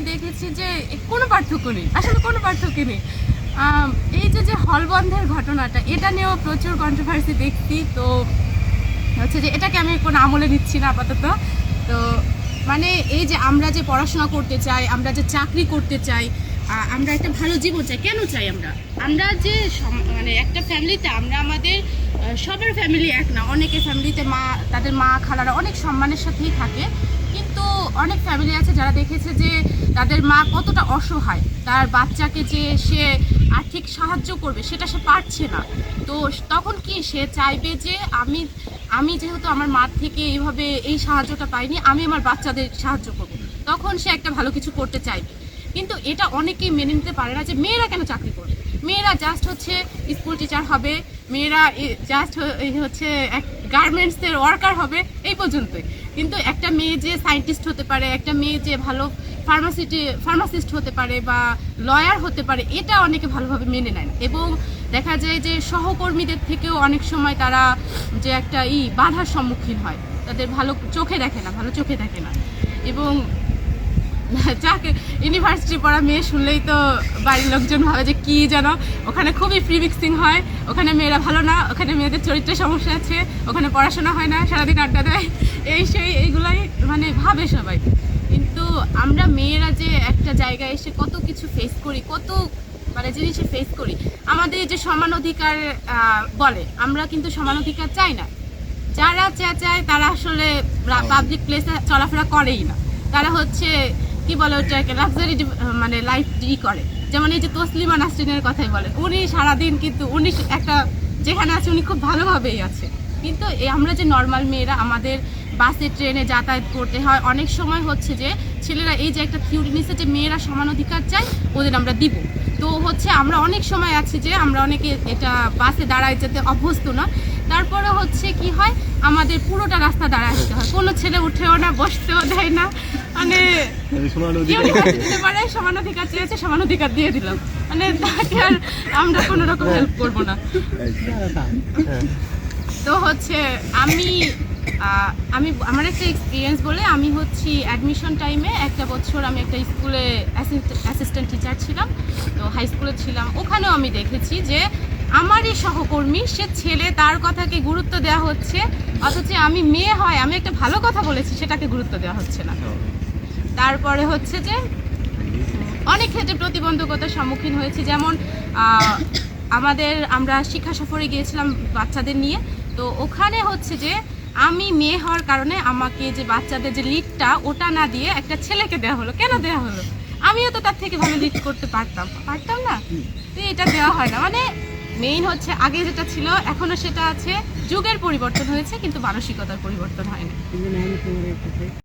দেখেছি যে কোনো পার্থক্য নেই, আসলে কোনো পার্থক্য নেই। এই যে হল বন্ধের ঘটনাটা, এটা নিয়েও প্রচুর কন্ট্রোভার্সি দেখছি। তো হচ্ছে যে এটাকে আমি কোনো আমলে নিচ্ছি না আপাতত। তো মানে এই যে আমরা যে পড়াশোনা করতে চাই, আমরা যে চাকরি করতে চাই, আমরা একটা ভালো জীবন চাই, কেন চাই আমরা যে মানে একটা ফ্যামিলিতে আমরা আমাদের সবার ফ্যামিলি এক না, অনেকের ফ্যামিলিতে তাদের মা খালারা অনেক সম্মানের সাথেই থাকে, কিন্তু অনেক ফ্যামিলি আছে যারা দেখেছে যে তাদের মা কতটা অসহায়, তার বাচ্চাকে যে সে আর্থিক সাহায্য করবে সেটা সে পারছে না। তো তখন কি সে চাইবে যে আমি যেহেতু আমার মার থেকে এইভাবে এই সাহায্যটা পাইনি, আমি আমার বাচ্চাদের সাহায্য করব, তখন সে একটা ভালো কিছু করতে চাইবে। কিন্তু এটা অনেকেই মেনে নিতে পারে না যে মেয়েরা কেন চাকরি করবে, মেয়েরা জাস্ট হচ্ছে স্কুল টিচার হবে, মেয়েরা জাস্ট হচ্ছে এক গার্মেন্টসের ওয়ার্কার হবে, এই পর্যন্তই। কিন্তু একটা মেয়ে যে সায়েন্টিস্ট হতে পারে, একটা মেয়ে যে ভালো ফার্মাসিস্ট হতে পারে বা লয়ার হতে পারে, এটা অনেকে ভালোভাবে মেনে নেয় না। এবং দেখা যায় যে সহকর্মীদের থেকেও অনেক সময় তারা যে একটা বাধার সম্মুখীন হয়, তাদের ভালো চোখে দেখে না। এবং যাকে ইউনিভার্সিটি পড়া মেয়ে শুনলেই তো বাড়ির লোকজন ভাবে যে কি যেন ওখানে খুবই ফ্রি মিক্সিং হয়, ওখানে মেয়েরা ভালো না, ওখানে মেয়েদের চরিত্রের সমস্যা আছে, ওখানে পড়াশোনা হয় না, সারাদিন আড্ডা দেয়, এইগুলাই মানে ভাবে সবাই। কিন্তু আমরা মেয়েরা যে একটা জায়গায় এসে কত কিছু ফেস করি, কত মানে জিনিসে ফেস করি, আমাদের যে সমান অধিকার বলে, আমরা কিন্তু সমান অধিকার চাই না। যারা চায় তারা আসলে পাবলিক প্লেসে চলাফেরা করেই না, তারা হচ্ছে কি বলে ওটাকে লাক্সারি মানে লাইফ করে। যেমন এই যে তসলিমা নাসরিনের কথাই বলে, উনি সারাদিন কিন্তু উনি একটা যেখানে আছে উনি খুব ভালোভাবেই আছে। কিন্তু আমরা যে নর্মাল মেয়েরা, আমাদের বাসে ট্রেনে যাতায়াত করতে হয়, অনেক সময় হচ্ছে যে ছেলেরা এই যে একটা থিওরি নিচ্ছে যে মেয়েরা সমান অধিকার চাই, ওদের আমরা দিব। তো হচ্ছে আমরা অনেক সময় আছি যে আমরা অনেকে এটা বাসে দাঁড়ায় যেতে অভ্যস্ত না, তারপরে হচ্ছে কি হয় আমাদের পুরোটা রাস্তা দাঁড়ায় যেতে হয়, কোনো ছেলে উঠেও না, বসতেও দেয় না, মানে সমান অধিকার চেয়েছে, সমান অধিকার দিয়ে দিলাম, মানে তাকে আর আমরা কোনো রকম হেল্প করবো না। তো হচ্ছে আমি আমার একটা এক্সপিরিয়েন্স বলে, আমি হচ্ছে অ্যাডমিশন টাইমে একটা বছর আমি একটা স্কুলে অ্যাসিস্ট্যান্ট টিচার ছিলাম, তো হাই স্কুলে ছিলাম। ওখানেও আমি দেখেছি যে আমারই সহকর্মী, সে ছেলে, তার কথাকে গুরুত্ব দেওয়া হচ্ছে, অথচ আমি মেয়ে হয় আমি একটা ভালো কথা বলেছি সেটাকে গুরুত্ব দেওয়া হচ্ছে না। তারপরে হচ্ছে যে অনেক ক্ষেত্রে প্রতিবন্ধকতার সম্মুখীন হয়েছি, যেমন আমরা শিক্ষা সফরে গিয়েছিলাম বাচ্চাদের নিয়ে। তো ওখানে হচ্ছে যে আমি মেয়ে হওয়ার কারণে আমাকে যে বাচ্চাদের যে লিডটা ওটা না দিয়ে একটা ছেলেকে দেওয়া হলো। কেন দেওয়া হলো? আমিও তো তার থেকে ভালো লিড করতে পারতাম না, তো এটা দেওয়া হয় না। মানে মেইন হচ্ছে আগে যেটা ছিল এখনো সেটা আছে, যুগের পরিবর্তন হয়েছে কিন্তু মানসিকতার পরিবর্তন হয়নি।